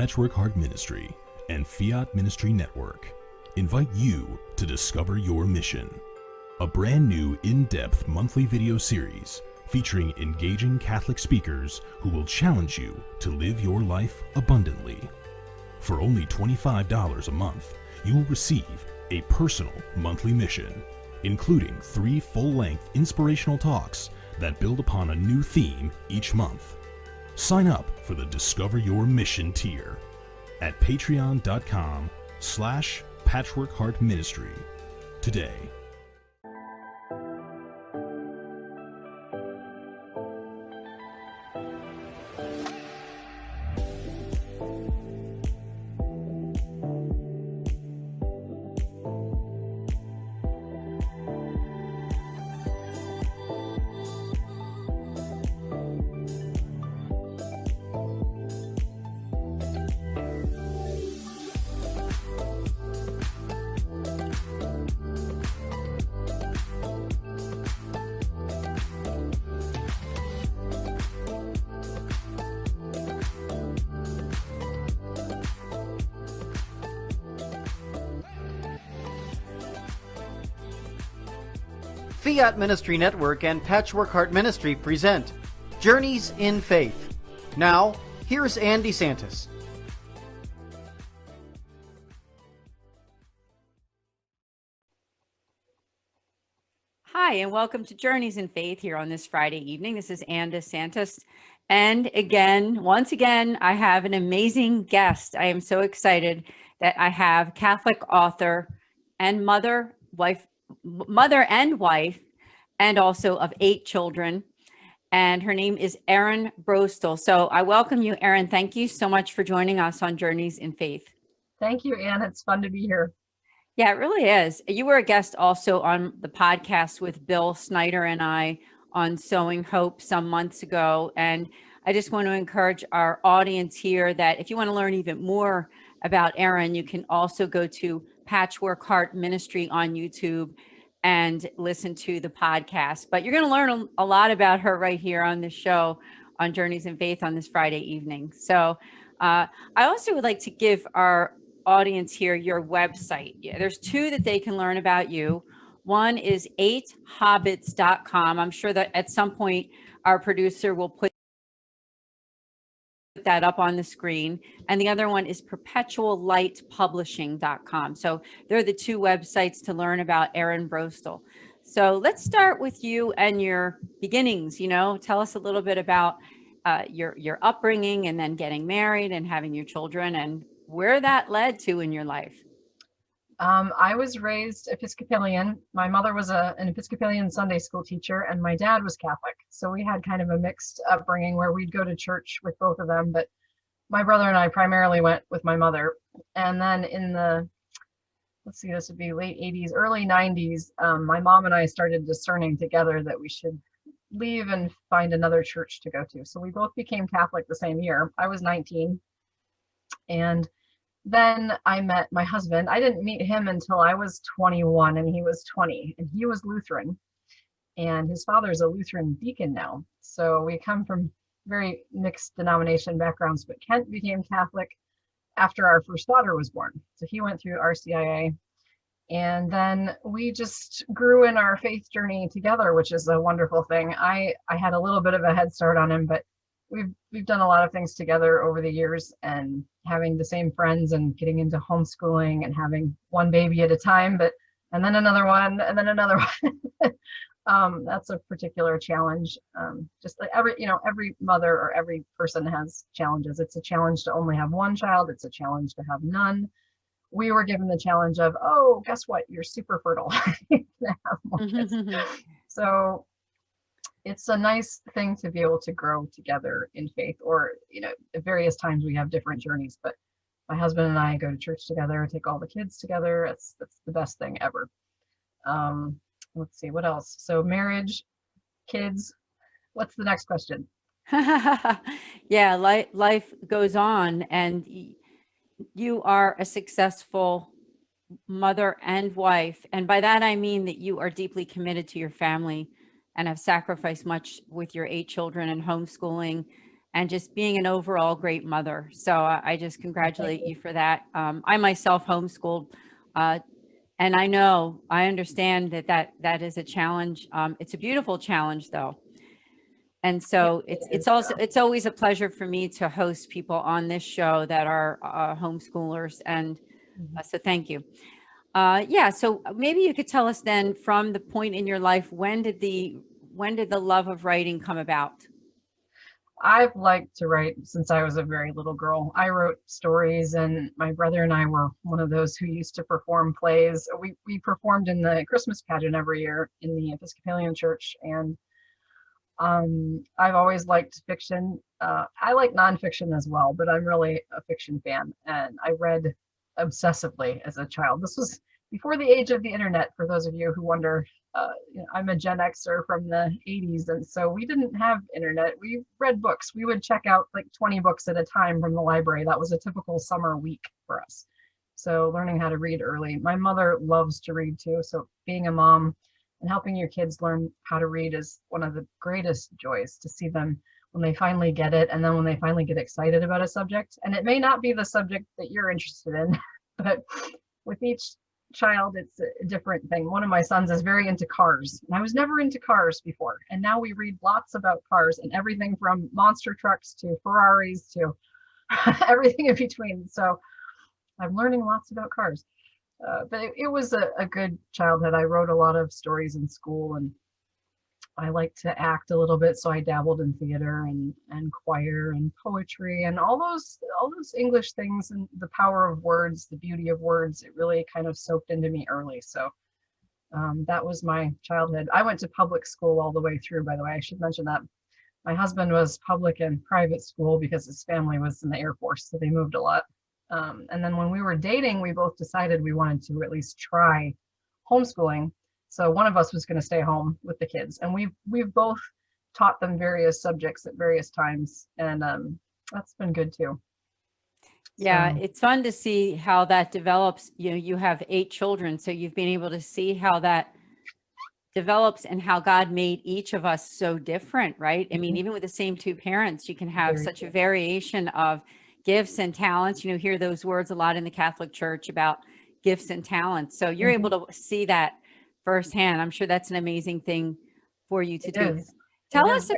Patchwork Heart Ministry and Fiat Ministry Network invite you to discover your mission, a brand new in-depth monthly video series featuring engaging Catholic speakers who will challenge you to live your life abundantly. For only $25 a month, you will receive a personal monthly mission, including 3 full-length inspirational talks that build upon a new theme each month. Sign up for the Discover Your Mission tier at patreon.com/patchworkheartministry today. Fiat Ministry Network and Patchwork Heart Ministry present Journeys in Faith. Now, here's Andy Santis. Hi, and welcome to Journeys in Faith here on this Friday evening. This is Andy Santis. And once again, I have an amazing guest. I am so excited that I have Catholic author and mother and wife, and also of 8 children. And her name is Erin Broestl. So I welcome you, Erin. Thank you so much for joining us on Journeys in Faith. Thank you, Ann. It's fun to be here. Yeah, it really is. You were a guest also on the podcast with Bill Snyder and I on Sowing Hope some months ago. And I just want to encourage our audience here that if you want to learn even more about Erin, you can also go to Patchwork Heart Ministry on YouTube and listen to the podcast. But you're going to learn a lot about her right here on this show on Journeys in Faith on this Friday evening. So I also would like to give our audience here your website. Yeah, there's 2 that they can learn about you. One is 8hobbits.com. I'm sure that at some point our producer will put that up on the screen. And the other one is perpetuallightpublishing.com. So they're the 2 websites to learn about Erin Broestl. So let's start with you and your beginnings. Tell us a little bit about your upbringing and then getting married and having your children and where that led to in your life. I was raised Episcopalian. My mother was an Episcopalian Sunday school teacher, and my dad was Catholic. So we had kind of a mixed upbringing where we'd go to church with both of them. But my brother and I primarily went with my mother. And then in the, this would be late 80s, early 90s, my mom and I started discerning together that we should leave and find another church to go to. So we both became Catholic the same year. I was 19. And then I met my husband. I didn't meet him until I was 21 and he was 20, and he was Lutheran, and his father's a Lutheran deacon now. So we come from very mixed denomination backgrounds, but Kent became Catholic after our first daughter was born. So he went through RCIA, and then we just grew in our faith journey together, which is a wonderful thing. I had a little bit of a head start on him, but we've done a lot of things together over the years, and having the same friends and getting into homeschooling and having one baby at a time, and then another one and then another one. That's a particular challenge. Just like every mother or every person has challenges. It's a challenge to only have one child. It's a challenge to have none. We were given the challenge of, oh, guess what? You're super fertile. You can have more kids. So it's a nice thing to be able to grow together in faith, or, at various times we have different journeys, but my husband and I go to church together, take all the kids together. That's the best thing ever. Let's see, what else? So marriage, kids, what's the next question? Yeah, life goes on, and you are a successful mother and wife. And by that, I mean that you are deeply committed to your family and have sacrificed much with your 8 children and homeschooling and just being an overall great mother. So I just congratulate you for that. I myself homeschooled, and I understand that is a challenge. It's a beautiful challenge though. And so it's always a pleasure for me to host people on this show that are homeschoolers. And so thank you. Yeah. So maybe you could tell us then, from the point in your life, when did the love of writing come about? I've liked to write since I was a very little girl. I wrote stories, and my brother and I were one of those who used to perform plays. We performed in the Christmas pageant every year in the Episcopalian church, and I've always liked fiction. I like nonfiction as well, but I'm really a fiction fan, and I read obsessively as a child. This was before the age of the internet, for those of you who wonder. I'm a Gen Xer from the 80s, and so we didn't have internet. We read books. We would check out like 20 books at a time from the library. That was a typical summer week for us. So learning how to read early. My mother loves to read too, so being a mom and helping your kids learn how to read is one of the greatest joys, to see them when they finally get it, and then when they finally get excited about a subject. And it may not be the subject that you're interested in, but with each child it's a different thing. One of my sons is very into cars, and I was never into cars before, and now we read lots about cars, and everything from monster trucks to Ferraris to everything in between. So I'm learning lots about cars. But it was a good childhood. I wrote a lot of stories in school, and I like to act a little bit, so I dabbled in theater and choir and poetry and all those English things, and the power of words, the beauty of words. It really kind of soaked into me early. So that was my childhood. I went to public school all the way through, by the way. I should mention that. My husband was public and private school because his family was in the Air Force, so they moved a lot. And then when we were dating, we both decided we wanted to at least try homeschooling. So one of us was going to stay home with the kids, and we've both taught them various subjects at various times, and that's been good too. Yeah, it's fun to see how that develops. You have 8 children, so you've been able to see how that develops and how God made each of us so different, right? I mean, even with the same 2 parents, you can have such a variation of gifts and talents. Hear those words a lot in the Catholic Church about gifts and talents. So you're able to see that firsthand. I'm sure that's an amazing thing for you to do. Tell us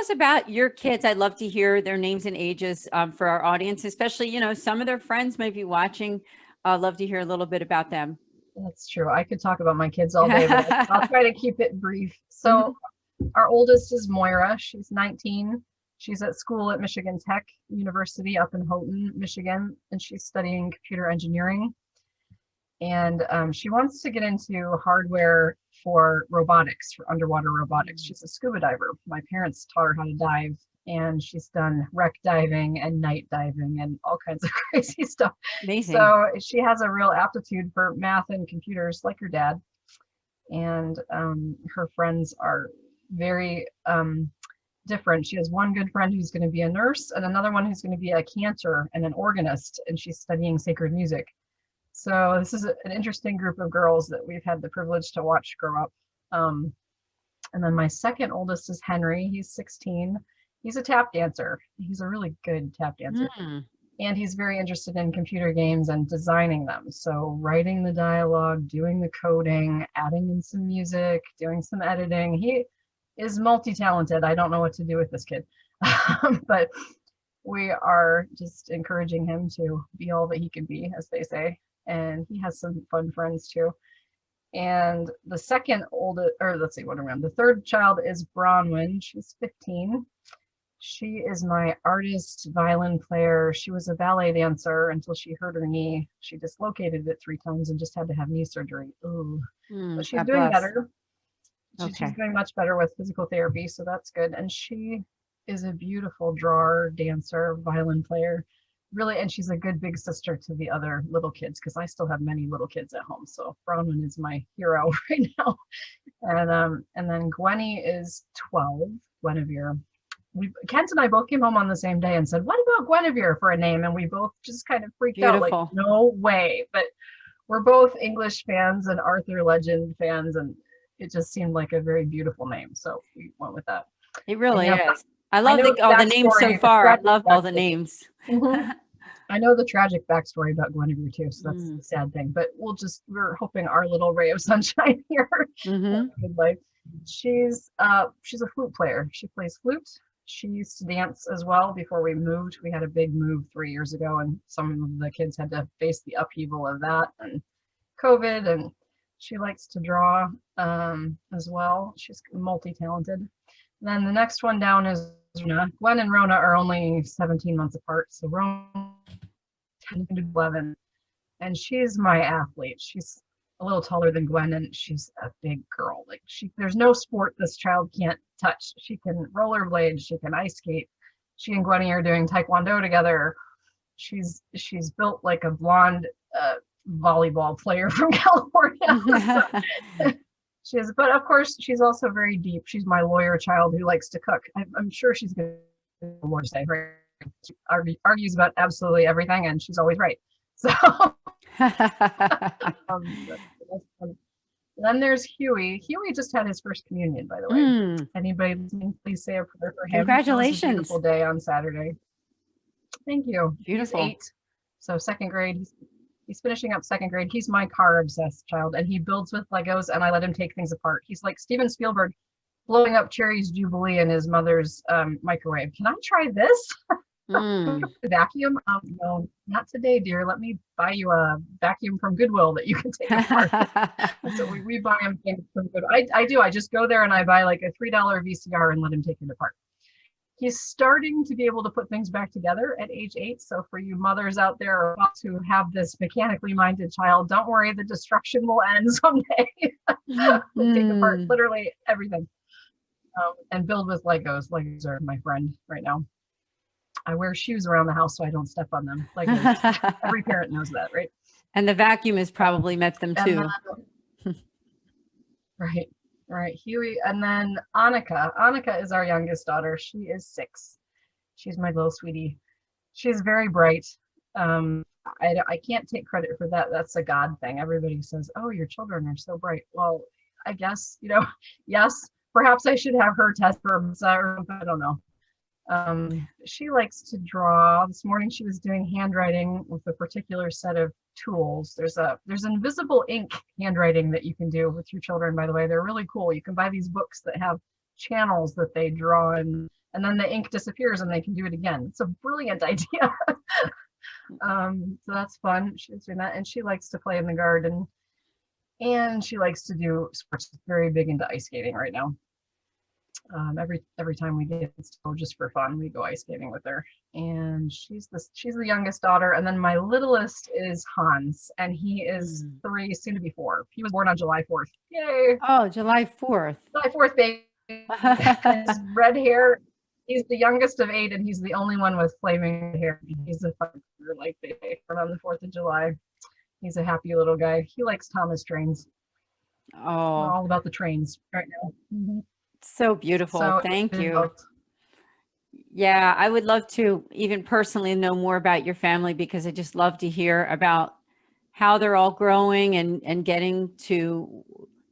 about your kids. I'd love to hear their names and ages for our audience, especially, some of their friends might be watching. I'd love to hear a little bit about them. That's true. I could talk about my kids all day, but I'll try to keep it brief. So our oldest is Moira. She's 19. She's at school at Michigan Tech University up in Houghton, Michigan, and she's studying computer engineering. And she wants to get into hardware for robotics, for underwater robotics. She's a scuba diver. My parents taught her how to dive, and she's done wreck diving and night diving and all kinds of crazy stuff. Amazing. So she has a real aptitude for math and computers, like her dad. And her friends are very different. She has one good friend who's going to be a nurse, and another one who's going to be a cantor and an organist, and she's studying sacred music. So this is an interesting group of girls that we've had the privilege to watch grow up. And then my second oldest is Henry. He's 16. He's a tap dancer. He's a really good tap dancer. And he's very interested in computer games and designing them. So writing the dialogue, doing the coding, adding in some music, doing some editing. He is multi-talented. I don't know what to do with this kid. But we are just encouraging him to be all that he can be, as they say. And he has some fun friends too. And the third child is Bronwyn. She's 15. She is my artist violin player. She was a ballet dancer until she hurt her knee. She dislocated it 3 times and just had to have knee surgery. Ooh. But she's doing better. She's doing much better with physical therapy, so that's good. And she is a beautiful drawer, dancer, violin player. Really, and she's a good big sister to the other little kids, because I still have many little kids at home. So Bronwyn is my hero right now. And then Gwenny is 12, Guinevere. Kent and I both came home on the same day and said, "What about Guinevere for a name?" And we both just kind of freaked out, like, no way. But we're both English fans and Arthur Legend fans, and it just seemed like a very beautiful name. So we went with that. It really is. I love know all the names so backstory, the far. I tragic love all the backstory. names. Mhm. I know the tragic backstory about Guinevere too, so that's Mm. the sad thing. But we're hoping our little ray of sunshine here will have a good life. She's a flute player. She plays flute. She used to dance as well before we moved. We had a big move 3 years ago, and some of the kids had to face the upheaval of that and COVID. And she likes to draw as well. She's multi-talented. Then the next one down is Rona. Gwen and Rona are only 17 months apart. So Rona 10 to 11, and she's my athlete. She's a little taller than Gwen, and she's a big girl. Like there's no sport this child can't touch. She can rollerblade, she can ice skate. She and Gwenny are doing taekwondo together. She's built like a blonde volleyball player from California. She is, but of course, she's also very deep. She's my lawyer child who likes to cook. I'm sure she's going to have more to say. Right? She argues about absolutely everything, and she's always right. So then there's Huey. Huey just had his first communion, by the way. Anybody listening, please say a prayer for him. Congratulations. It was a beautiful day on Saturday. Thank you. Beautiful. He's 8, so second grade. He's finishing up second grade. He's my car obsessed child, and he builds with Legos, and I let him take things apart. He's like Steven Spielberg blowing up Cherry's Jubilee in his mother's microwave. Can I try this? Vacuum? No, not today, dear. Let me buy you a vacuum from Goodwill that you can take apart. So we buy him things from Goodwill. I do. I just go there and I buy like a $3 VCR and let him take it apart. He's starting to be able to put things back together at age 8. So for you mothers out there or who have this mechanically minded child, don't worry, the destruction will end someday. We'll take apart literally everything and build with Legos. Legos are my friend right now. I wear shoes around the house so I don't step on them. Legos. Every parent knows that, right? And the vacuum has probably met them too. Right. Huey, and then Annika. Annika is our youngest daughter. She is 6. She's my little sweetie. She's very bright. I can't take credit for that. That's a God thing. Everybody says, "Oh, your children are so bright." Well, I guess yes. Perhaps I should have her test for I don't know. She likes to draw. This morning she was doing handwriting with a particular set of tools. There's invisible ink handwriting that you can do with your children, by the way. They're really cool. You can buy these books that have channels that they draw in, and then the ink disappears and they can do it again. It's a brilliant idea. So that's fun. She's doing that, and she likes to play in the garden, and she likes to do sports. She's very big into ice skating right now. Every time we get just for fun, we go ice skating with her. And she's the youngest daughter. And then my littlest is Hans, and he is 3, soon to be 4. He was born on July 4th. Yay! Oh, July 4th. July 4th, baby. His red hair. He's the youngest of 8, and he's the only one with flaming hair. He's a fucker, like they say, on the 4th of July. He's a happy little guy. He likes Thomas trains. Oh, we're all about the trains right now. So beautiful. So thank you. Yeah, I would love to even personally know more about your family, because I just love to hear about how they're all growing and getting to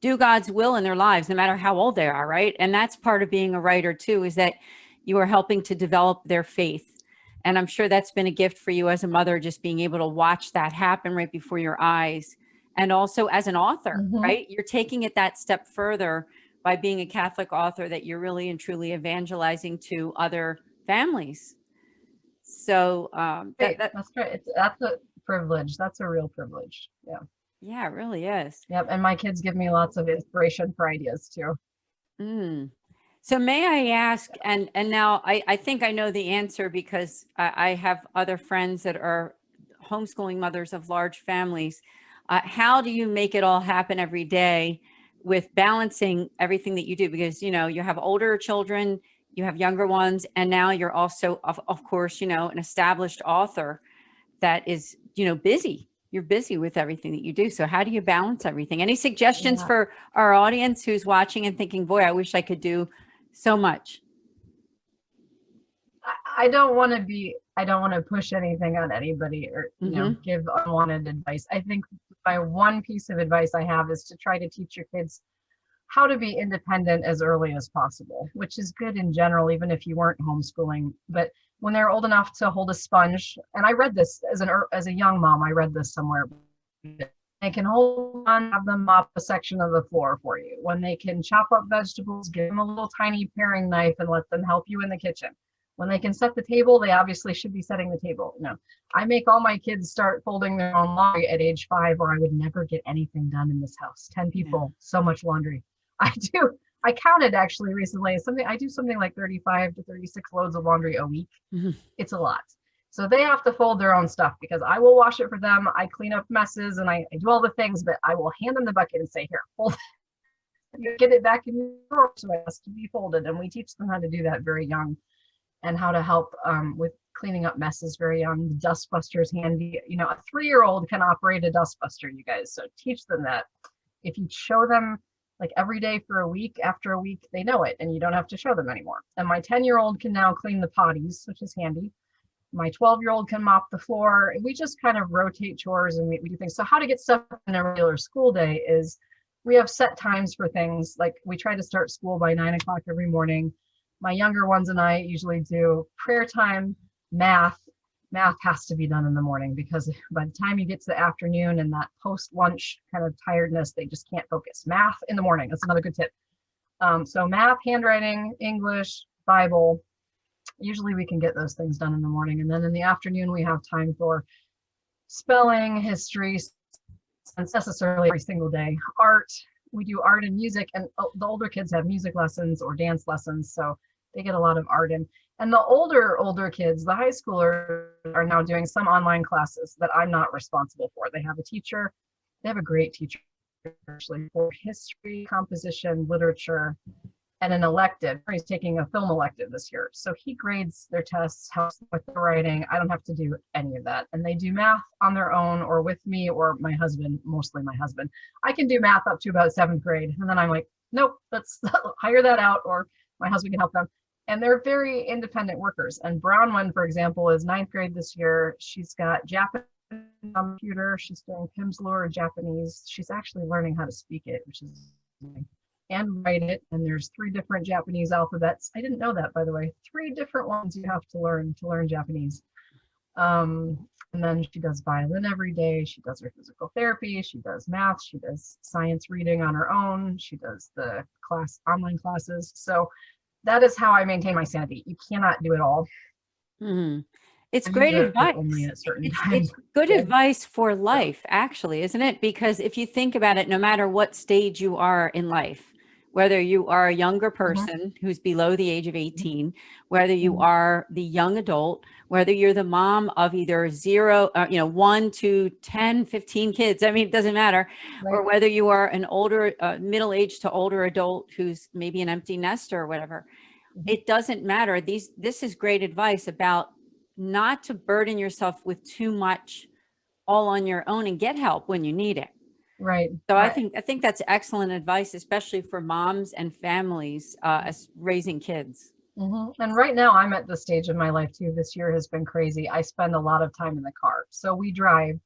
do God's will in their lives, no matter how old they are, right? And that's part of being a writer too, is that you are helping to develop their faith. And I'm sure that's been a gift for you as a mother, just being able to watch that happen right before your eyes. And also as an author, right? You're taking it that step further by being a Catholic author, that you're really and truly evangelizing to other families. So that's right. That's a privilege. That's a real privilege. Yeah. Yeah, it really is. Yep. And my kids give me lots of inspiration for ideas too. So may I ask, and now I think I know the answer, because I have other friends that are homeschooling mothers of large families. How do you make it all happen every day with balancing everything that you do? Because, you have older children, you have younger ones, and now you're also, of course, an established author that is, busy. You're busy with everything that you do. So how do you balance everything? Any suggestions for our audience who's watching and thinking, boy, I wish I could do so much? I don't want to push anything on anybody or, give unwanted advice. I think my one piece of advice I have is to try to teach your kids how to be independent as early as possible, which is good in general, even if you weren't homeschooling. But when they're old enough to hold a sponge, and I read this as a young mom, I read this somewhere. They can hold on, have them mop a section of the floor for you. When they can chop up vegetables, give them a little tiny paring knife and let them help you in the kitchen. When they can set the table, they obviously should be setting the table. No, I make all my kids start folding their own laundry at age 5, or I would never get anything done in this house. 10 people, so much laundry. I counted actually recently, I do something like 35 to 36 loads of laundry a week. It's a lot. So they have to fold their own stuff because I will wash it for them. I clean up messes and I do all the things, but I will hand them the bucket and say, here, fold it. You get it back in your drawer, so it has to be folded. And we teach them how to do that very young, and how to help with cleaning up messes very young. The dustbuster is handy. You know, a 3-year-old can operate a dustbuster, you guys. So teach them that. If you show them like every day for a week, after a week, they know it and you don't have to show them anymore. And my 10-year-old can now clean the potties, which is handy. My 12-year-old can mop the floor. We just kind of rotate chores and we do things. So how to get stuff in a regular school day is we have set times for things. Like we try to start school by 9 o'clock every morning. My younger ones and I usually do prayer time, math. Math has to be done in the morning because by the time you get to the afternoon and that post-lunch kind of tiredness, they just can't focus. Math in the morning, that's another good tip. So math, handwriting, English, Bible. Usually we can get those things done in the morning. And then in the afternoon, we have time for spelling, history, and necessarily every single day. Art, we do art and music, and the older kids have music lessons or dance lessons, so they get a lot of art in. And the older kids, the high schoolers, are now doing some online classes that I'm not responsible for. They have a teacher, they have a great teacher actually for history, composition, literature, and an elective. He's taking a film elective this year. So he grades their tests, helps with the writing. I don't have to do any of that. And they do math on their own or with me or my husband, mostly my husband. I can do math up to about 7th grade. And then I'm like, nope, let's hire that out, or my husband can help them. And they're very independent workers. And Brownman, for example, is 9th grade this year. She's got Japanese on the computer. She's doing Pimsleur Japanese. She's actually learning how to speak it, which is and write it. And there's 3 different Japanese alphabets. I didn't know that, by the way. 3 different ones you have to learn Japanese. And then she does violin every day. She does her physical therapy. She does math. She does science reading on her own. She does the online classes. So that is how I maintain my sanity. You cannot do it all. It's great advice. Only at certain times. It's good advice for life, actually, isn't it? Because if you think about it, no matter what stage you are in life, whether you are a younger person who's below the age of 18, whether you are the young adult, whether you're the mom of either 1 to 10, 15 kids, I mean, it doesn't matter, or whether you are an older, middle-aged to older adult who's maybe an empty nester or whatever, it doesn't matter. This is great advice about not to burden yourself with too much all on your own, and get help when you need it. Right. So I think that's excellent advice, especially for moms and families raising kids. And right now I'm at the stage of my life too. This year has been crazy. I spend a lot of time in the car. So we drive.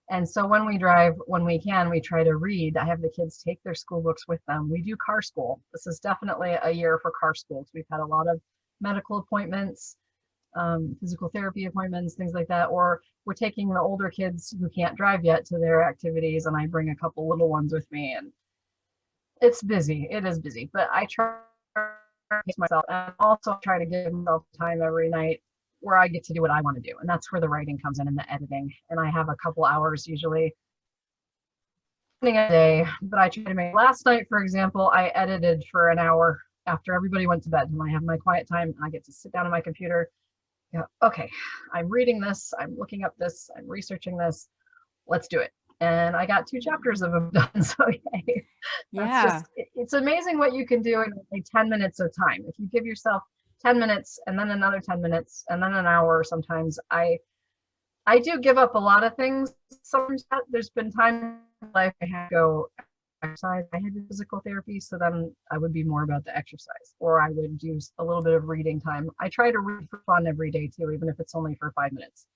And so when we drive, when we can, we try to read. I have the kids take their school books with them. We do car school. This is definitely a year for car schools. We've had a lot of medical appointments, physical therapy appointments, things like that. Or we're taking the older kids who can't drive yet to their activities, and I bring a couple little ones with me, and it's busy. It is busy, but I try to pace myself, and also try to give myself time every night where I get to do what I want to do, and that's where the writing comes in and the editing. And I have a couple hours usually a day, but I try to make. Last night, for example, I edited for an hour after everybody went to bed, and I have my quiet time, and I get to sit down on my computer. Okay, I'm reading this, I'm looking up this, I'm researching this, let's do it. And I got 2 chapters of them done, so yay. It's amazing what you can do in like 10 minutes of time. If you give yourself 10 minutes and then another 10 minutes and then an hour, sometimes I do give up a lot of things. Sometimes there's been times in life I had to go exercise. I had physical therapy, so then I would be more about the exercise, or I would do a little bit of reading time. I try to read for fun every day too, even if it's only for 5 minutes.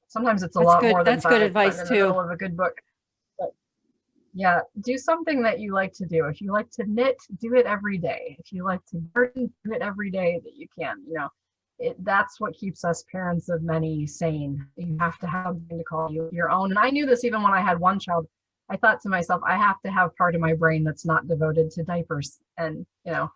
Sometimes it's a lot more than 5. That's good advice in too. the middle of a good book. But Yeah, do something that you like to do. If you like to knit, do it every day. If you like to garden, do it every day that you can. That's what keeps us parents of many sane. You have to have something to call you your own. And I knew this even when I had one child. I thought to myself, I have to have part of my brain that's not devoted to diapers. And, as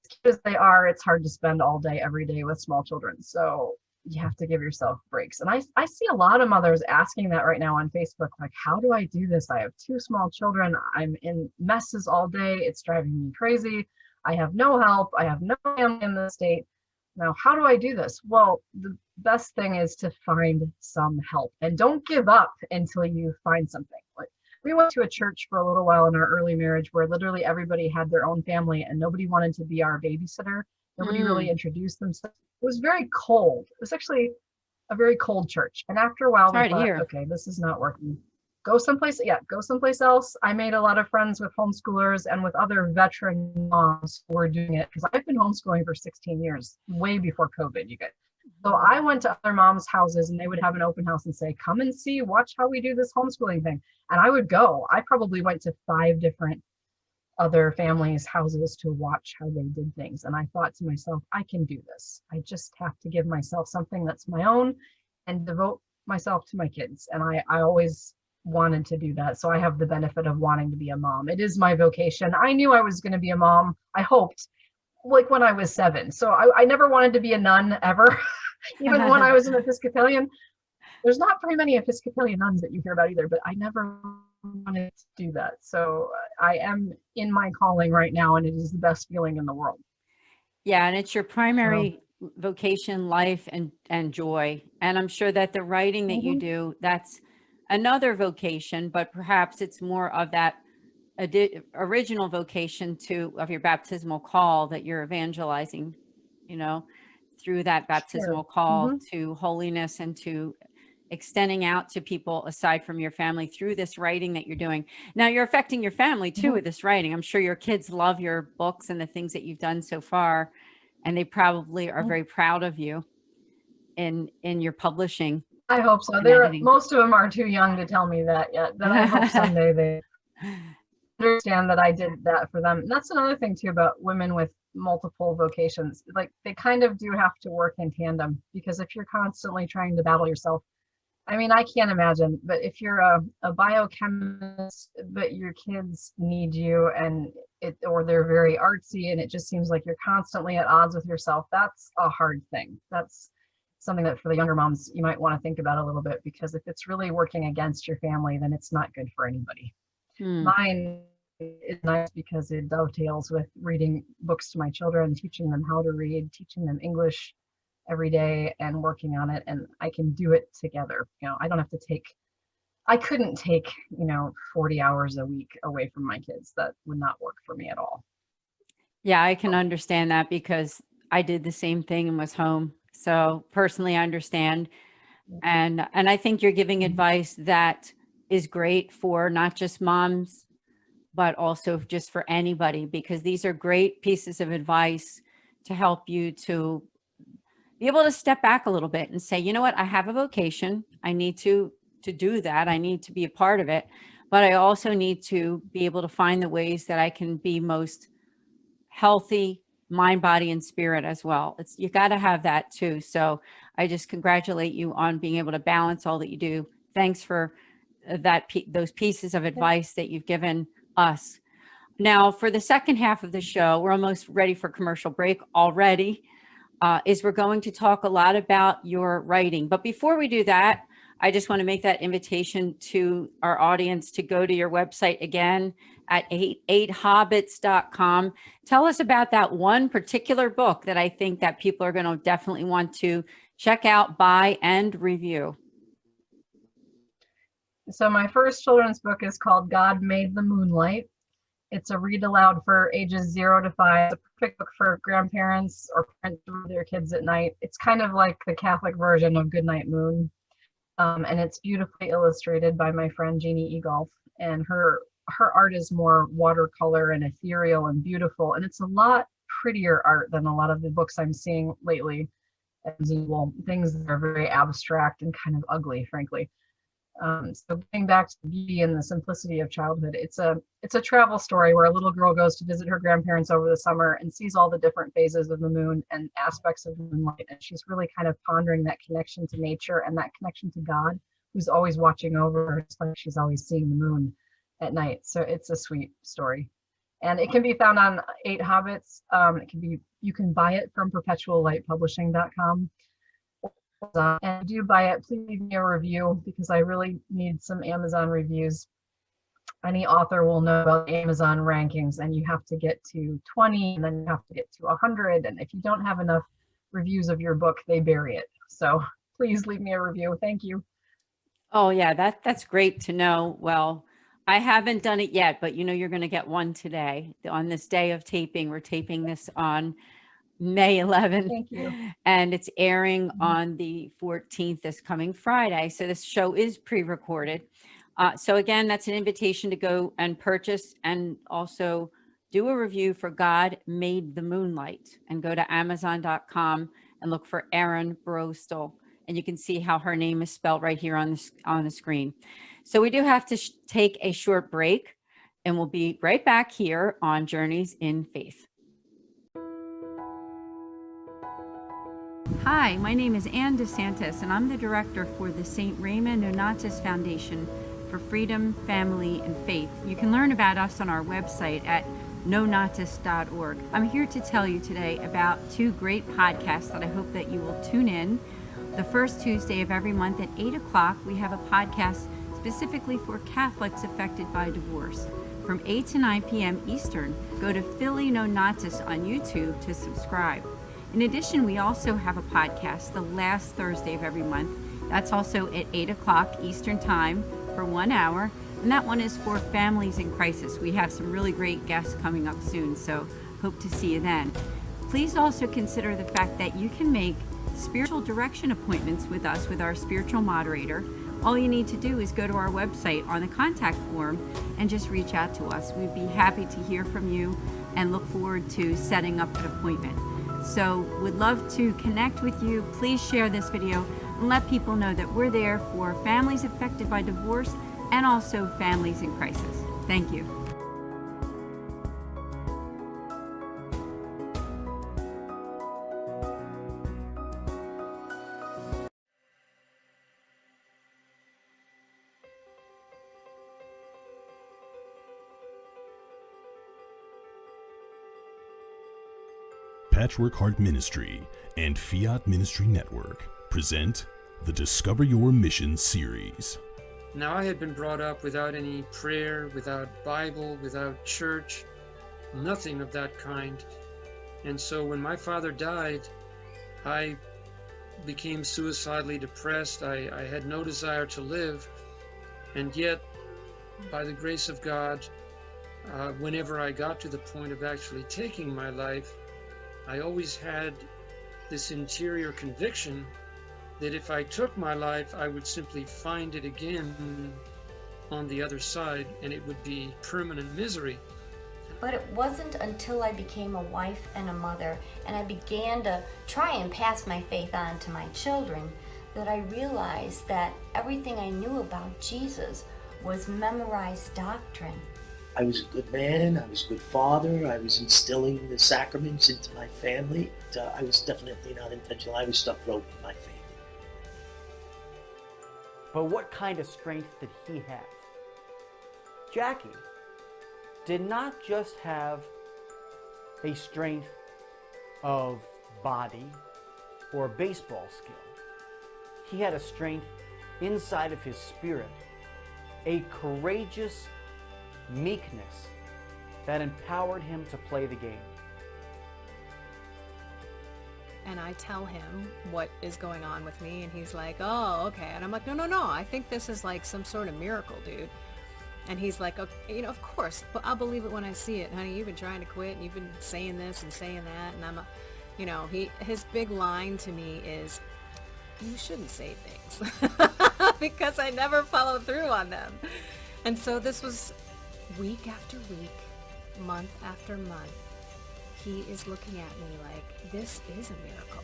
cute as they are, it's hard to spend all day, every day with small children. So you have to give yourself breaks. And I see a lot of mothers asking that right now on Facebook, like, how do I do this? I have two small children. I'm in messes all day. It's driving me crazy. I have no help. I have no family in the state. Now, how do I do this? Well, the best thing is to find some help, and don't give up until you find something. Like, we went to a church for a little while in our early marriage where literally everybody had their own family and nobody wanted to be our babysitter. Nobody really introduced themselves. It was very cold. It was actually a very cold church. And after a while, we thought, okay, this is not working. Go someplace else. I made a lot of friends with homeschoolers and with other veteran moms who were doing it, because I've been homeschooling for 16 years, way before COVID, you guys. So I went to other moms' houses and they would have an open house and say, come and see, watch how we do this homeschooling thing. And I would go. I probably went to 5 different other families' houses to watch how they did things. And I thought to myself, I can do this. I just have to give myself something that's my own and devote myself to my kids. And I always wanted to do that. So I have the benefit of wanting to be a mom. It is my vocation. I knew I was going to be a mom. I hoped, like when I was 7. So I never wanted to be a nun ever, even when I was an Episcopalian. There's not very many Episcopalian nuns that you hear about either, but I never wanted to do that. So I am in my calling right now, and it is the best feeling in the world. Yeah, and it's your primary vocation, life, and joy. And I'm sure that the writing that you do, that's another vocation, but perhaps it's more of that original vocation of your baptismal call that you're evangelizing, through that baptismal call to holiness and to extending out to people aside from your family through this writing that you're doing. Now you're affecting your family too with this writing. I'm sure your kids love your books and the things that you've done so far, and they probably are very proud of you in your publishing. I hope so. Most of them are too young to tell me that yet, but I hope someday they understand that I did that for them. And that's another thing too about women with multiple vocations. Like, they kind of do have to work in tandem, because if you're constantly trying to battle yourself, I mean, I can't imagine, but if you're a biochemist, but your kids need you or they're very artsy and it just seems like you're constantly at odds with yourself, that's a hard thing. That's something that for the younger moms, you might want to think about a little bit, because if it's really working against your family, then it's not good for anybody. Mine is nice because it dovetails with reading books to my children, teaching them how to read, teaching them English every day, and working on it. And I can do it together. I don't have to I couldn't take, 40 hours a week away from my kids. That would not work for me at all. Yeah, I can understand that, because I did the same thing and was home. So personally, I understand. And I think you're giving advice that is great for not just moms, but also just for anybody, because these are great pieces of advice to help you to be able to step back a little bit and say, you know what, I have a vocation. I need to do that. I need to be a part of it, but I also need to be able to find the ways that I can be most healthy, mind, body, and spirit as well. You got to have that too. So I just congratulate you on being able to balance all that you do. Thanks for those pieces of advice that you've given us. Now, for the second half of the show, we're almost ready for commercial break already. We're going to talk a lot about your writing. But before we do that, I just want to make that invitation to our audience to go to your website again at 8hobbits.com. Tell us about that one particular book that I think that people are going to definitely want to check out, buy, and review. So my first children's book is called God Made the Moonlight. It's a read aloud for ages 0 to 5. It's a perfect book for grandparents or parents to read their kids at night. It's kind of like the Catholic version of Goodnight Moon. And it's beautifully illustrated by my friend Jeannie Egolf. And her art is more watercolor and ethereal and beautiful. And it's a lot prettier art than a lot of the books I'm seeing lately. As well, things that are very abstract and kind of ugly, frankly. So getting back to the beauty and the simplicity of childhood, it's a travel story where a little girl goes to visit her grandparents over the summer and sees all the different phases of the moon and aspects of the moonlight. And she's really kind of pondering that connection to nature and that connection to God, who's always watching over her, just like she's always seeing the moon at night. So it's a sweet story. And it can be found on 8 Hobbits. You can buy it from perpetuallightpublishing.com. And do buy it, please leave me a review because I really need some Amazon reviews. Any author will know about Amazon rankings, and you have to get to 20 and then you have to get to 100. And if you don't have enough reviews of your book, they bury it. So please leave me a review. Thank you. Oh yeah, that's great to know. Well, I haven't done it yet, but you're going to get one today on this day of taping. We're taping this on May 11th. Thank you. And it's airing on the 14th, this coming Friday. So this show is pre-recorded. So again, that's an invitation to go and purchase and also do a review for God Made the Moonlight, and go to Amazon.com and look for Erin Broestl. And you can see how her name is spelled right here on the screen. So we do have to take a short break, and we'll be right back here on Journeys in Faith. Hi, my name is Ann DeSantis, and I'm the director for the St. Raymond Nonatus Foundation for Freedom, Family, and Faith. You can learn about us on our website at nonatus.org. I'm here to tell you today about 2 great podcasts that I hope that you will tune in. The first Tuesday of every month at 8 o'clock, we have a podcast specifically for Catholics affected by divorce. From 8 to 9 p.m. Eastern, go to Philly Nonatus on YouTube to subscribe. In addition, we also have a podcast the last Thursday of every month. That's also at 8 o'clock Eastern Time for 1 hour. And that one is for families in crisis. We have some really great guests coming up soon, so hope to see you then. Please also consider the fact that you can make spiritual direction appointments with us with our spiritual moderator. All you need to do is go to our website on the contact form and just reach out to us. We'd be happy to hear from you and look forward to setting up an appointment. So would love to connect with you. Please share this video and let people know that we're there for families affected by divorce and also families in crisis. Thank you. Patchwork Heart Ministry and Fiat Ministry Network present the Discover Your Mission series. Now, I had been brought up without any prayer, without Bible, without church, nothing of that kind. And so when my father died, I became suicidally depressed. I had no desire to live. And yet, by the grace of God, whenever I got to the point of actually taking my life, I always had this interior conviction that if I took my life, I would simply find it again on the other side, and it would be permanent misery. But it wasn't until I became a wife and a mother, and I began to try and pass my faith on to my children, that I realized that everything I knew about Jesus was memorized doctrine. I was a good man, I was a good father, I was instilling the sacraments into my family. I was definitely not intentional. I was stuck roped to my faith. But what kind of strength did he have? Jackie did not just have a strength of body or baseball skill. He had a strength inside of his spirit, a courageous meekness that empowered him to play the game. And I tell him what is going on with me, and he's like, oh, okay. And I'm like, no, I think this is like some sort of miracle, dude. And he's like, okay, of course, but I'll believe it when I see it. Honey, you've been trying to quit, and you've been saying this and saying that, and I'm, his big line to me is, you shouldn't say things, because I never follow through on them. And so this was week after week, month after month. He is looking at me like, this is a miracle.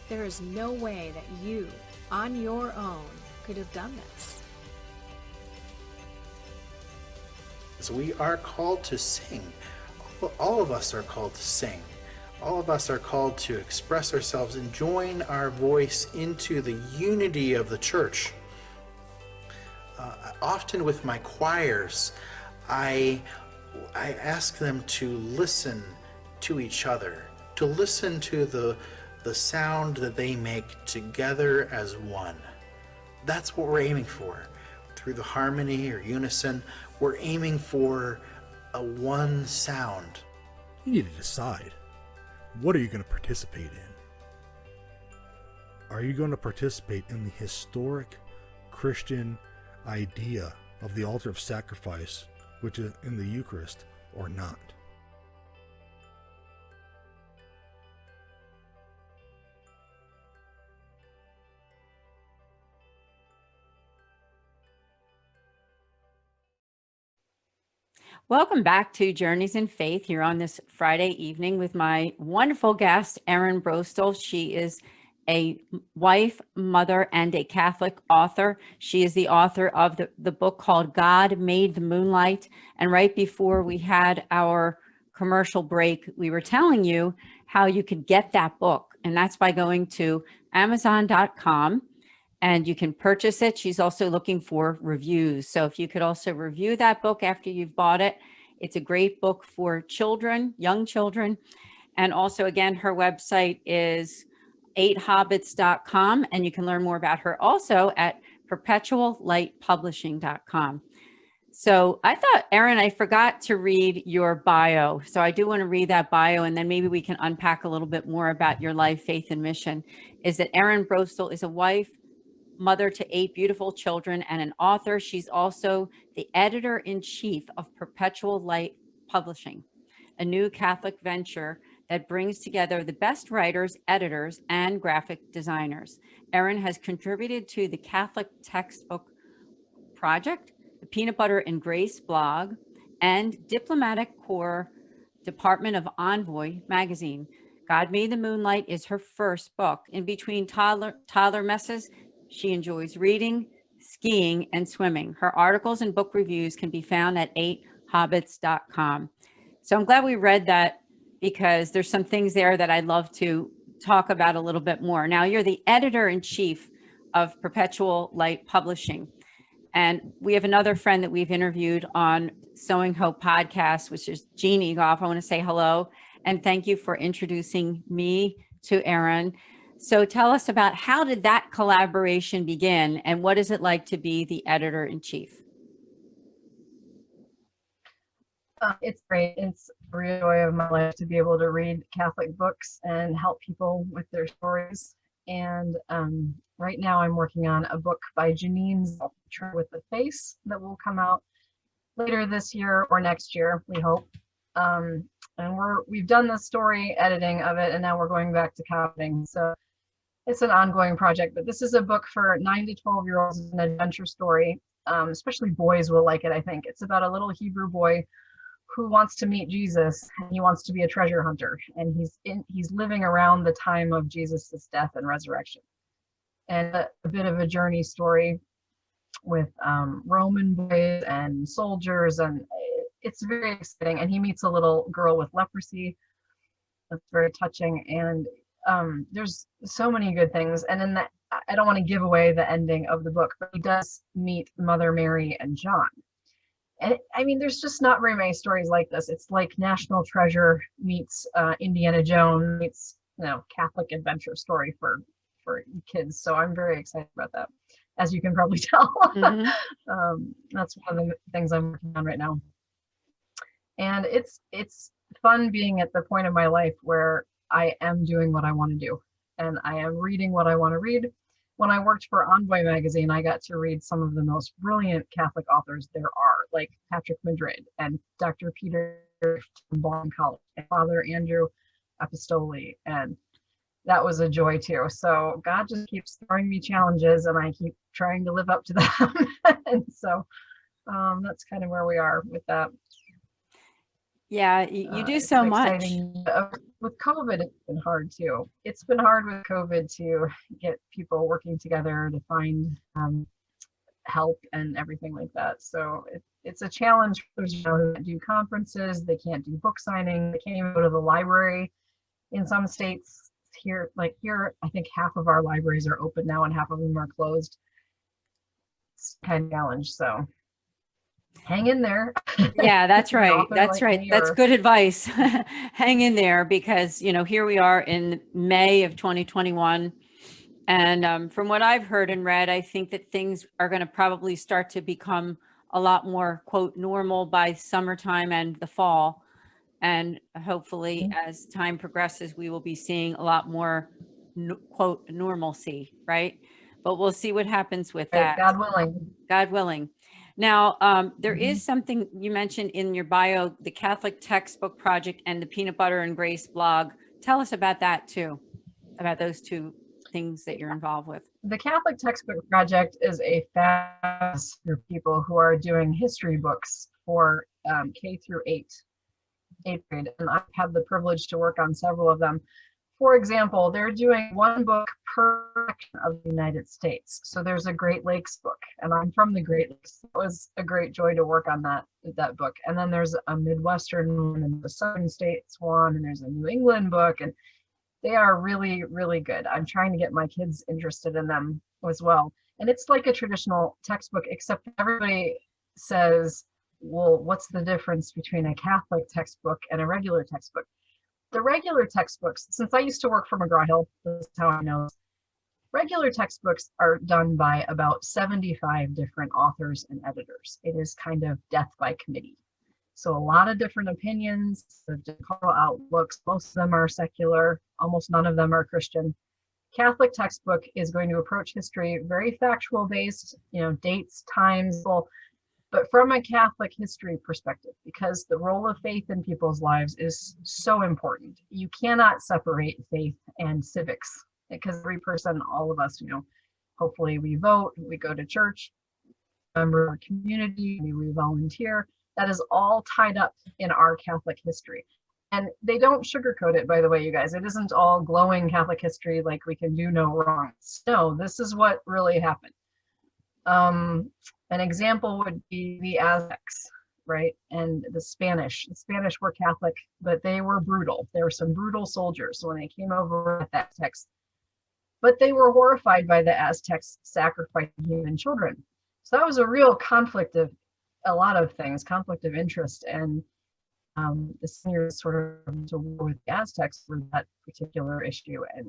There is no way that you, on your own, could have done this. Christians, we are called to sing. All of us are called to sing. All of us are called to express ourselves and join our voice into the unity of the church. Often with my choirs, I ask them to listen to each other, to listen to the sound that they make together as one. That's what we're aiming for. Through the harmony or unison, we're aiming for a one sound. You need to decide. What are you going to participate in? Are you going to participate in the historic Christian idea of the altar of sacrifice, which is in the Eucharist, or not? Welcome back to Journeys in Faith here on this Friday evening with my wonderful guest, Erin Broestl. She is a wife, mother, and a Catholic author. She is the author of the book called God Made the Moonlight. And right before we had our commercial break, we were telling you how you could get that book. And that's by going to Amazon.com. And you can purchase it. She's also looking for reviews. So if you could also review that book after you've bought it, it's a great book for children, young children. And also, again, her website is 8hobbits.com. And you can learn more about her also at perpetuallightpublishing.com. So I thought, Erin, I forgot to read your bio. So I do want to read that bio, and then maybe we can unpack a little bit more about your life, faith, and mission. Is that Erin Broestl is a wife, mother to 8 beautiful children, and an author. She's also the editor-in-chief of Perpetual Light Publishing, a new Catholic venture that brings together the best writers, editors, and graphic designers. Erin has contributed to the Catholic Textbook Project, the Peanut Butter and Grace blog, and Diplomatic Corps Department of Envoy magazine. God Made the Moonlight is her first book. In between toddler messes, she enjoys reading, skiing, and swimming. Her articles and book reviews can be found at 8hobbits.com. So I'm glad we read that, because there's some things there that I'd love to talk about a little bit more. Now, you're the editor-in-chief of Perpetual Light Publishing. And we have another friend that we've interviewed on Sowing Hope podcast, which is Jeannie Goff. I want to say hello and thank you for introducing me to Erin. So tell us about, how did that collaboration begin, and what is it like to be the editor-in-chief? It's great. It's a real joy of my life to be able to read Catholic books and help people with their stories. And right now I'm working on a book by Janine's with the Face that will come out later this year or next year, we hope. And we've done the story editing of it, and now we're going back to copying. So it's an ongoing project, but this is a book for 9 to 12-year-olds. It's an adventure story. Especially boys will like it, I think. It's about a little Hebrew boy who wants to meet Jesus, and he wants to be a treasure hunter. And he's living around the time of Jesus' death and resurrection. And a bit of a journey story with Roman boys and soldiers, and it's very exciting. And he meets a little girl with leprosy. That's very touching. And there's so many good things. And in that, I don't want to give away the ending of the book, but he does meet Mother Mary and John. And I mean, there's just not very many stories like this. It's like National Treasure meets Indiana Jones meets, Catholic adventure story for kids. So I'm very excited about that, as you can probably tell. Mm-hmm. That's one of the things I'm working on right now. And it's fun being at the point of my life where I am doing what I want to do, and I am reading what I want to read. When I worked for Envoy magazine, I got to read some of the most brilliant Catholic authors there are, like Patrick Madrid and Dr. Peter from Boston College and Father Andrew Apostoli, and that was a joy too. So God just keeps throwing me challenges, and I keep trying to live up to them. And so that's kind of where we are with that. Yeah, you do so much. With COVID, it's been hard too. It's been hard with COVID to get people working together to find help and everything like that. So it's a challenge for those, who can't do conferences, they can't do book signing, they can't even go to the library in some states. Here, I think half of our libraries are open now and half of them are closed. It's kind of a challenge, so hang in there. Yeah, that's right. Author That's like right. me, That's or good advice. Hang in there, because, here we are in May of 2021. And from what I've heard and read, I think that things are going to probably start to become a lot more, quote, normal by summertime and the fall. And hopefully, as time progresses, we will be seeing a lot more, quote, normalcy, right? But we'll see what happens with that. God willing. God willing. Now, there is something you mentioned in your bio, the Catholic Textbook Project and the Peanut Butter and Grace blog. Tell us about that too, about those two things that you're involved with. The Catholic Textbook Project is a fast group of people who are doing history books for K through 8th grade, and I've had the privilege to work on several of them. For example, they're doing one book per section of the United States. So there's a Great Lakes book, and I'm from the Great Lakes. It was a great joy to work on that book. And then there's a Midwestern one, and the Southern States one, and there's a New England book, and they are really, really good. I'm trying to get my kids interested in them as well. And it's like a traditional textbook, except everybody says, well, what's the difference between a Catholic textbook and a regular textbook? The regular textbooks, since I used to work for McGraw-Hill, this is how I know, regular textbooks are done by about 75 different authors and editors. It is kind of death by committee. So a lot of different opinions, different outlooks. Most of them are secular, almost none of them are Christian. Catholic textbook is going to approach history very factual based, dates, times, but from a Catholic history perspective, because the role of faith in people's lives is so important. You cannot separate faith and civics, because every person, all of us, hopefully we vote, we go to church, member our community, we volunteer. That is all tied up in our Catholic history. And they don't sugarcoat it, by the way, you guys. It isn't all glowing Catholic history like we can do no wrong. No, this is what really happened. An example would be the Aztecs, right? And the Spanish. The Spanish were Catholic, but they were brutal. There were some brutal soldiers when they came over with the Aztecs. But they were horrified by the Aztecs sacrificing human children. So that was a real conflict of a lot of things, conflict of interest. And the seniors sort of to war with the Aztecs for that particular issue. And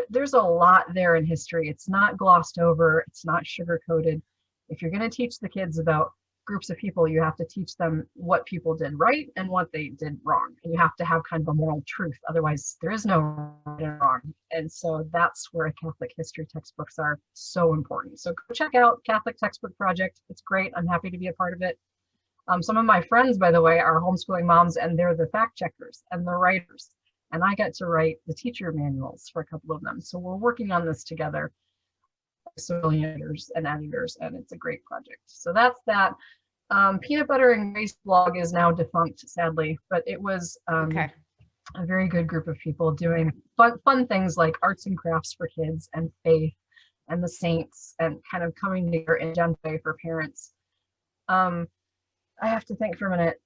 there's a lot there in history. It's not glossed over. It's not sugar-coated. If you're going to teach the kids about groups of people, you have to teach them what people did right and what they did wrong. And you have to have kind of a moral truth. Otherwise, there is no right and wrong. And so that's where Catholic history textbooks are so important. So go check out Catholic Textbook Project. It's great. I'm happy to be a part of it. Some of my friends, by the way, are homeschooling moms, and they're the fact checkers and the writers. And I get to write the teacher manuals for a couple of them. So we're working on this together, editors, and it's a great project. So that's that. Peanut Butter and Grace blog is now defunct, sadly, but it was a very good group of people doing fun things like arts and crafts for kids and faith and the saints, and kind of coming together in gentle for parents. I have to think for a minute.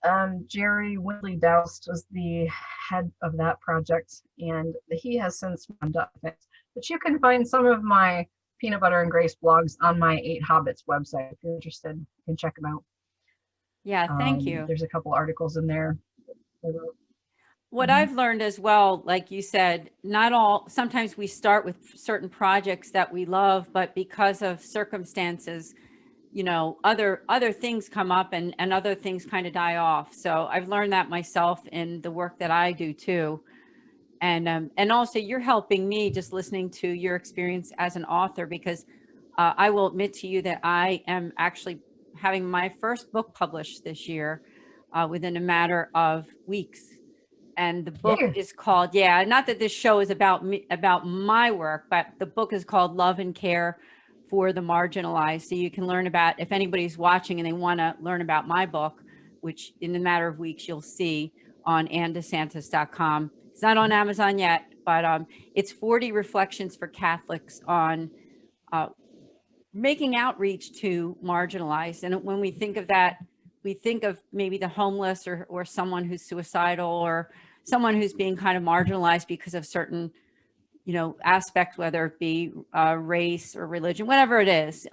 Jerry Winley Doust was the head of that project, and he has since wound up it. But you can find some of my Peanut Butter and Grace blogs on my 8 Hobbits website. If you're interested, you can check them out. Yeah, thank you. There's a couple articles in there. What I've learned as well, like you said, sometimes we start with certain projects that we love, but because of circumstances, other things come up and other things kind of die off. So I've learned that myself in the work that I do too. And also you're helping me just listening to your experience as an author, because I will admit to you that I am actually having my first book published this year within a matter of weeks. And the book is called, not that this show is about me, about my work, but the book is called Love and Care for the Marginalized. So you can learn about, if anybody's watching and they want to learn about my book, which in a matter of weeks you'll see on andesantis.com. It's not on Amazon yet, but it's 40 reflections for Catholics on making outreach to marginalized. And when we think of that, we think of maybe the homeless or someone who's suicidal or someone who's being kind of marginalized because of certain, aspects, whether it be race or religion, whatever it is.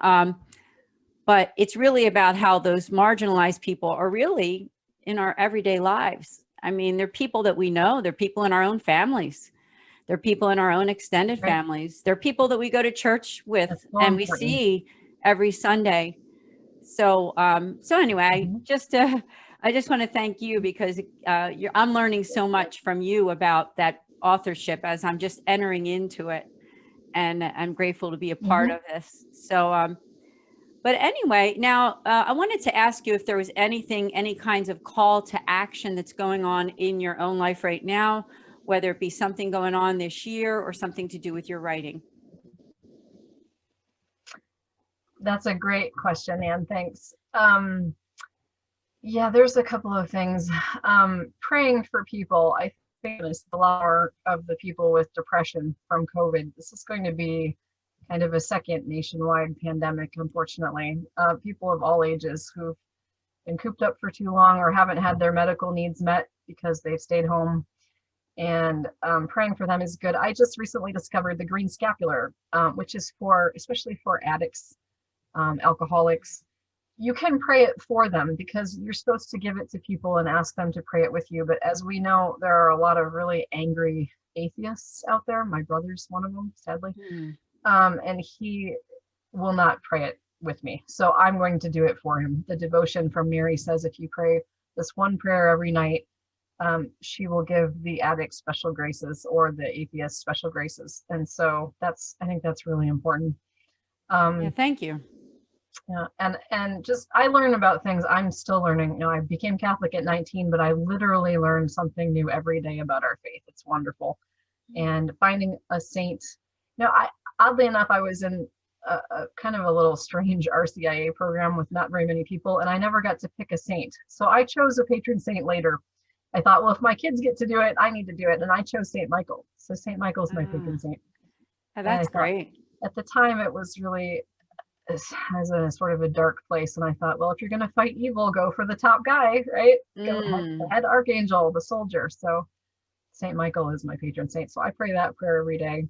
But it's really about how those marginalized people are really in our everyday lives. I mean, they're people that we know, they're people in our own families. They're people in our own extended families. They're people that we go to church with and we see every Sunday. So, anyway, I just want to thank you because I'm learning so much from you about that authorship as I'm just entering into it, and I'm grateful to be a part of this. So, but anyway, now I wanted to ask you if there was any kinds of call to action that's going on in your own life right now, whether it be something going on this year or something to do with your writing. That's a great question, Ann. Thanks. Yeah, there's a couple of things. Praying for people. I think it's a lot more of the people with depression from COVID. This is going to be kind of a second nationwide pandemic, unfortunately. People of all ages who've been cooped up for too long or haven't had their medical needs met because they've stayed home. And praying for them is good. I just recently discovered the green scapular, which is especially for addicts, alcoholics. You can pray it for them because you're supposed to give it to people and ask them to pray it with you. But as we know, there are a lot of really angry atheists out there. My brother's one of them, sadly. And he will not pray it with me. So I'm going to do it for him. The devotion from Mary says, if you pray this one prayer every night, she will give the addict special graces or the atheist special graces. And so I think that's really important. Yeah, thank you. Yeah, and just I learn about things. I'm still learning. I became Catholic at 19, but I literally learn something new every day about our faith. It's wonderful. And finding a saint. Oddly enough, I was in a kind of a little strange RCIA program with not very many people, and I never got to pick a saint. So I chose a patron saint later. I thought, well, if my kids get to do it, I need to do it. And I chose St. Michael. So St. Michael's my patron saint. Oh, that's great. At the time, it was really as a sort of a dark place. And I thought, well, if you're going to fight evil, go for the top guy, right? Go the head archangel, the soldier. So St. Michael is my patron saint. So I pray that prayer every day.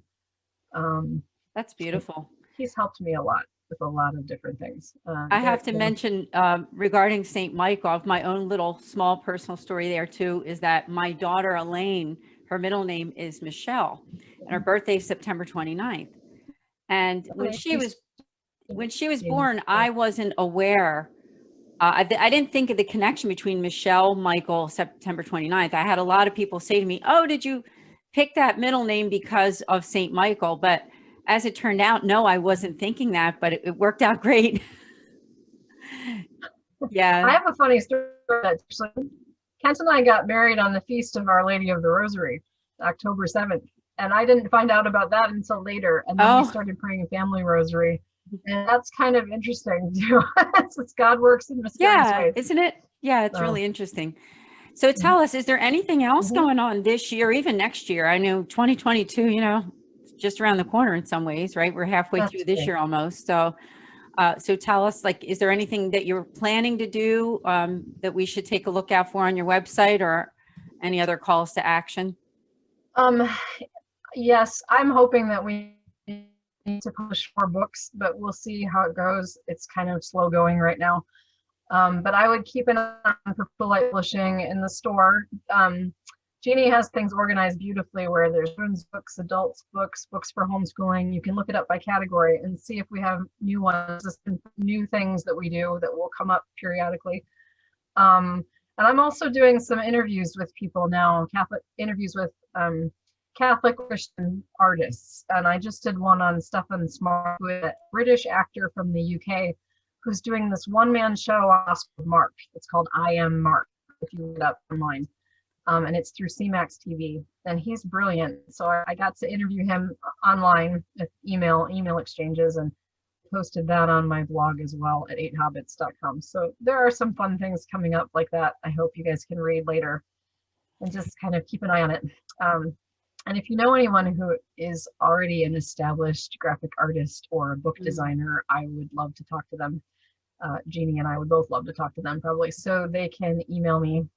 That's beautiful. He's helped me a lot with a lot of different things. I have to mention regarding St. Michael, of my own little small personal story there too, is that my daughter Elaine, her middle name is Michelle, and her birthday is September 29th. And when she was born, I wasn't aware. I didn't think of the connection between Michelle, Michael, September 29th. I had a lot of people say to me, oh, did you pick that middle name because of St. Michael? But as it turned out, no, I wasn't thinking that, but it worked out great. Yeah. I have a funny story. Actually, Kent and I got married on the feast of Our Lady of the Rosary, October 7th. And I didn't find out about that until later. And then we started praying a family rosary. And that's kind of interesting too. Since God works in mysterious ways. Isn't it? Yeah, it's really interesting. So tell us, is there anything else going on this year, even next year? I know 2022, just around the corner in some ways, right? We're halfway through this year almost. So tell us, is there anything that you're planning to do that we should take a look out for on your website, or any other calls to action? Yes, I'm hoping that we need to publish more books, but we'll see how it goes. It's kind of slow going right now. But I would keep an eye on Perpetual Publishing in the store. Jeannie has things organized beautifully where there's children's books, adults books, books for homeschooling. You can look it up by category and see if we have new ones, new things that we do that will come up periodically. And I'm also doing some interviews with people now, Catholic interviews with Catholic Christian artists. And I just did one on Stephen Smart, a British actor from the UK, who's doing this one-man show on Oscar Mark. It's called I Am Mark, if you look it up online. And it's through CMAX TV, and he's brilliant. So I got to interview him online with email exchanges, and posted that on my blog as well at 8hobbits.com. So there are some fun things coming up like that. I hope you guys can read later and just kind of keep an eye on it. And if you know anyone who is already an established graphic artist or a book designer, I would love to talk to them. Jeannie and I would both love to talk to them probably. So they can email me.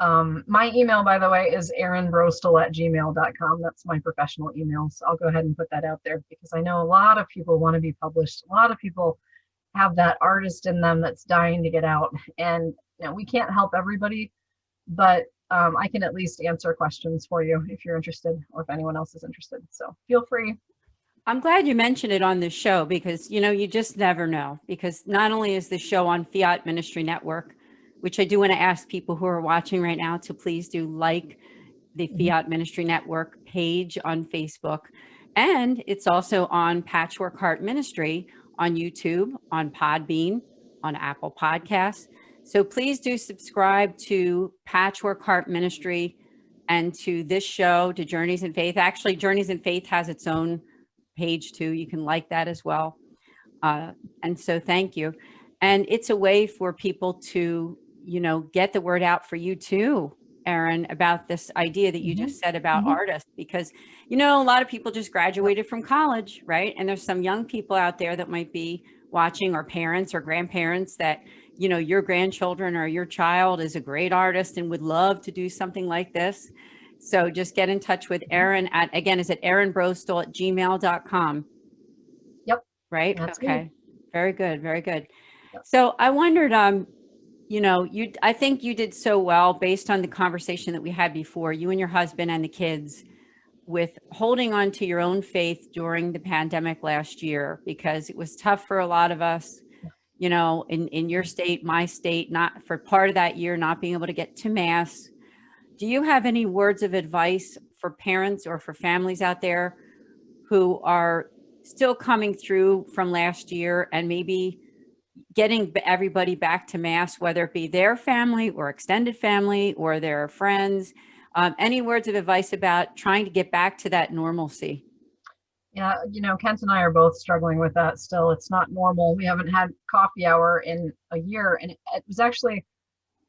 My email, by the way, is erinbroestl@gmail.com. That's my professional email. So I'll go ahead and put that out there because I know a lot of people want to be published. A lot of people have that artist in them that's dying to get out. And we can't help everybody, but I can at least answer questions for you if you're interested or if anyone else is interested. So feel free. I'm glad you mentioned it on the show because, you just never know, because not only is the show on Fiat Ministry Network, which I do want to ask people who are watching right now to please do like the Fiat Ministry Network page on Facebook. And it's also on Patchwork Heart Ministry on YouTube, on Podbean, on Apple Podcasts. So please do subscribe to Patchwork Heart Ministry and to this show, to Journeys in Faith. Actually, Journeys in Faith has its own page too. You can like that as well. And so thank you. And it's a way for people to, get the word out for you too, Erin, about this idea that you just said about artists, because, a lot of people just graduated from college, right? And there's some young people out there that might be watching, or parents or grandparents that, your grandchildren or your child is a great artist and would love to do something like this. So just get in touch with Erin again, is it erinbroestl@gmail.com? Yep. Right? That's okay. Me. Very good. Very good. Yep. So I wondered, I think you did so well based on the conversation that we had before, you and your husband and the kids, with holding on to your own faith during the pandemic last year, because it was tough for a lot of us, in your state, my state, not for part of that year, not being able to get to Mass. Do you have any words of advice for parents or for families out there who are still coming through from last year and maybe getting everybody back to Mass, whether it be their family or extended family or their friends? Any words of advice about trying to get back to that normalcy? Yeah, Kent and I are both struggling with that still. It's not normal. We haven't had coffee hour in a year. And it was actually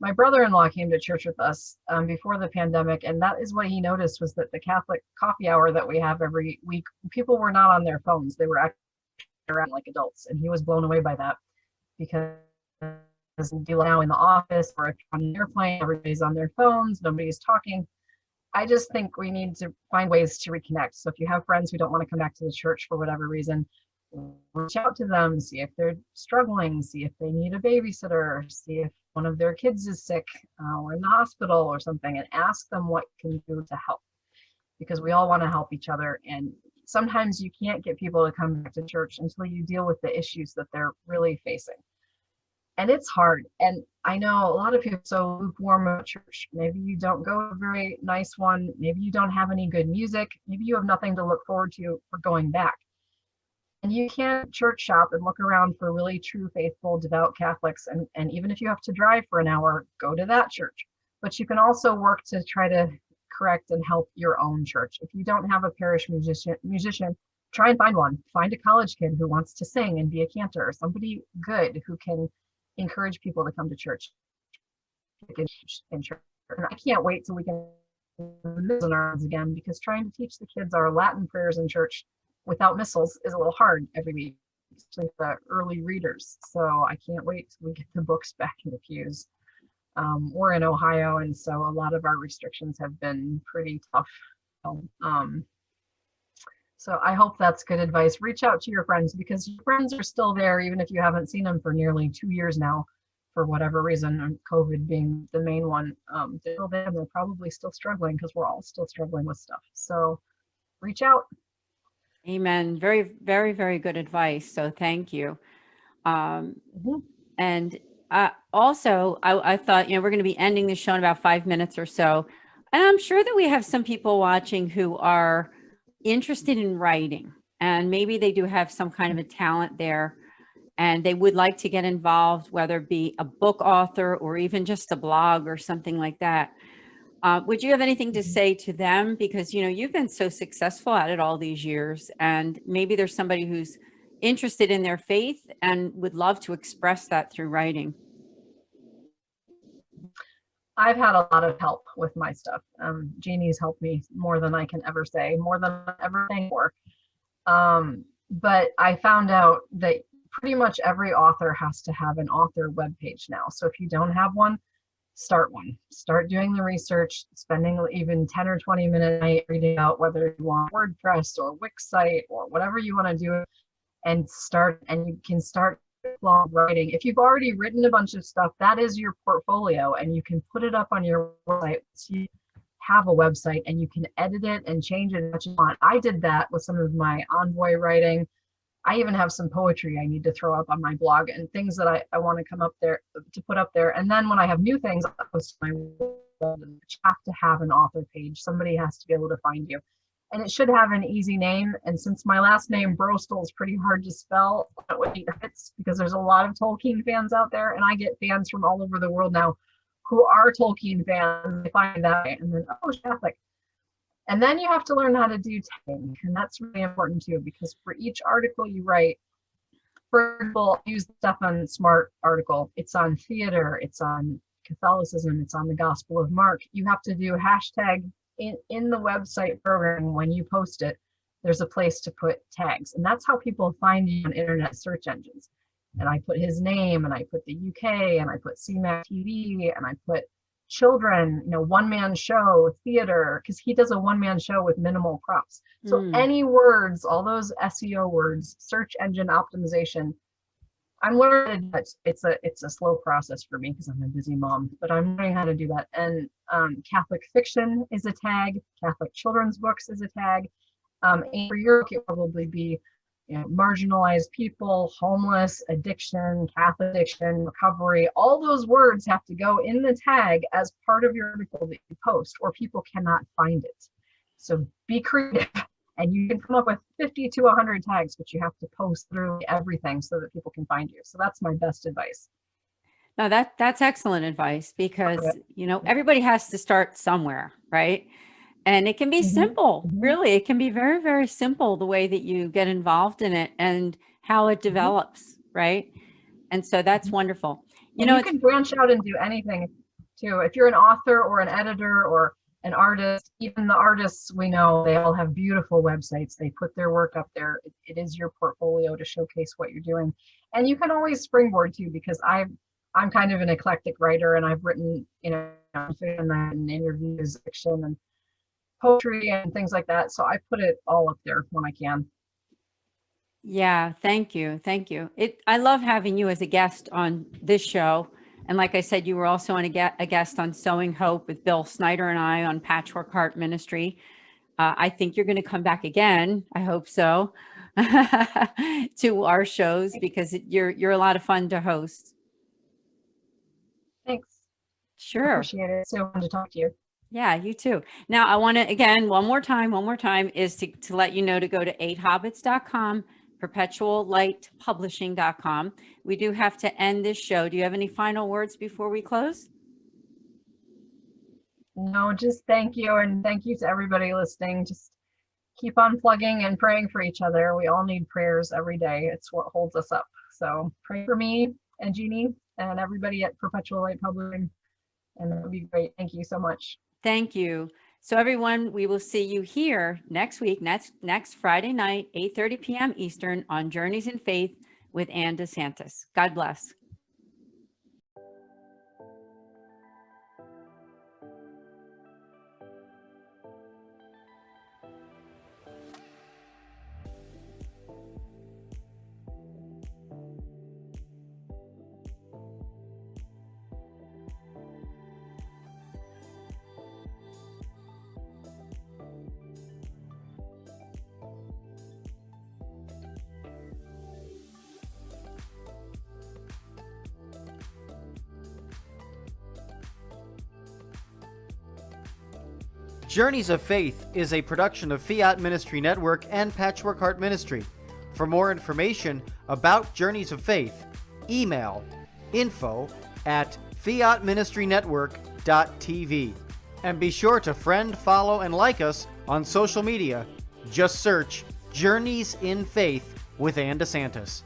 my brother-in-law came to church with us before the pandemic. And that is what he noticed, was that the Catholic coffee hour that we have every week, people were not on their phones. They were acting around like adults. And he was blown away by that, because now in the office or on an airplane, everybody's on their phones, nobody's talking. I just think we need to find ways to reconnect. So if you have friends who don't want to come back to the church for whatever reason, reach out to them, see if they're struggling, see if they need a babysitter, see if one of their kids is sick or in the hospital or something, and ask them what you can do to help. Because we all want to help each other. And sometimes you can't get people to come back to church until you deal with the issues that they're really facing. And it's hard. And I know a lot of people are so lukewarm about church. Maybe you don't go to a very nice one. Maybe you don't have any good music. Maybe you have nothing to look forward to for going back. And you can church shop and look around for really true, faithful, devout Catholics. And even if you have to drive for an hour, go to that church. But you can also work to try to correct and help your own church. If you don't have a parish musician, try and find one. Find a college kid who wants to sing and be a cantor, or somebody good who can encourage people to come to church. In church. And I can't wait till we can missals again, because trying to teach the kids our Latin prayers in church without missals is a little hard every week, especially the early readers. So I can't wait till we get the books back in the pews. We're in Ohio, and so a lot of our restrictions have been pretty tough. So I hope that's good advice. Reach out to your friends, because your friends are still there, even if you haven't seen them for nearly 2 years now, for whatever reason, and COVID being the main one. They're still there, and they're probably still struggling, because we're all still struggling with stuff. So reach out. Amen. Very, very, very good advice. So thank you. And also, I thought, we're going to be ending the show in about 5 minutes or so. And I'm sure that we have some people watching who are interested in writing, and maybe they do have some kind of a talent there, and they would like to get involved, whether it be a book author or even just a blog or something like that. Would you have anything to say to them? Because, you've been so successful at it all these years, and maybe there's somebody who's interested in their faith and would love to express that through writing. I've had a lot of help with my stuff. Jeannie's helped me more than I can ever say, more than I ever thank for. But I found out that pretty much every author has to have an author webpage now. So if you don't have one, start one. Start doing the research, spending even 10 or 20 minutes a night reading out whether you want WordPress or Wix site or whatever you want to do, and you can start blog writing. If you've already written a bunch of stuff, that is your portfolio, and you can put it up on your website. So you have a website and you can edit it and change it as much as you want. I did that with some of my envoy writing. I even have some poetry I need to throw up on my blog and things that I want to come up there to put up there. And then when I have new things, I post my blog. You have to have an author page. Somebody has to be able to find you. And it should have an easy name. And since my last name, Broestl, is pretty hard to spell, it fits because there's a lot of Tolkien fans out there. And I get fans from all over the world now who are Tolkien fans. They find that way. And then, oh, Catholic. And then you have to learn how to do tagging. And that's really important too, because for each article you write, for example, use the Stefan Smart article. It's on theater, it's on Catholicism, it's on the Gospel of Mark. You have to do hashtag in the website programming. When you post it, there's a place to put tags. And that's how people find you on internet search engines. And I put his name, and I put the UK, and I put CMAC TV, and I put children, one-man show, theater, because he does a one-man show with minimal props. So any words, all those SEO words, search engine optimization, I'm learning that it's a slow process for me because I'm a busy mom, but I'm learning how to do that. And Catholic fiction is a tag, Catholic children's books is a tag. And for your book, it would probably be marginalized people, homeless, addiction, Catholic addiction, recovery. All those words have to go in the tag as part of your article that you post, or people cannot find it. So be creative, and you can come up with 50 to 100 tags, but you have to post through everything so that people can find you. So that's my best advice. No, that's excellent advice, because everybody has to start somewhere, right? And it can be simple, really. It can be very, very simple, the way that you get involved in it and how it develops, right? And so that's wonderful. You can branch out and do anything too. If you're an author or an editor or an artist, even the artists we know, they all have beautiful websites. They put their work up there. It is your portfolio to showcase what you're doing. And you can always springboard too, because I'm kind of an eclectic writer, and I've written, and interviews, fiction, and poetry and things like that. So I put it all up there when I can. Yeah, thank you. Thank you. I love having you as a guest on this show. And like I said, you were also a guest on Sowing Hope with Bill Snyder and I on Patchwork Heart Ministry. I think you're going to come back again. I hope so, to our shows, because you're a lot of fun to host. Thanks. Sure. Appreciate it. So fun to talk to you. Yeah, you too. Now, I want to, again, one more time, is to let you know to go to 8hobbits.com, perpetuallightpublishing.com. We do have to end this show. Do you have any final words before we close? No, just thank you. And thank you to everybody listening. Just keep on plugging and praying for each other. We all need prayers every day. It's what holds us up. So pray for me and Jeannie and everybody at Perpetual Light Publishing. And that would be great. Thank you so much. Thank you. So everyone, we will see you here next week, next Friday night, 8:30 p.m. Eastern, on Journeys in Faith with Ann DeSantis. God bless. Journeys of Faith is a production of Fiat Ministry Network and Patchwork Heart Ministry. For more information about Journeys of Faith, email info@fiatministrynetwork.tv. And be sure to friend, follow, and like us on social media. Just search Journeys in Faith with Ann DeSantis.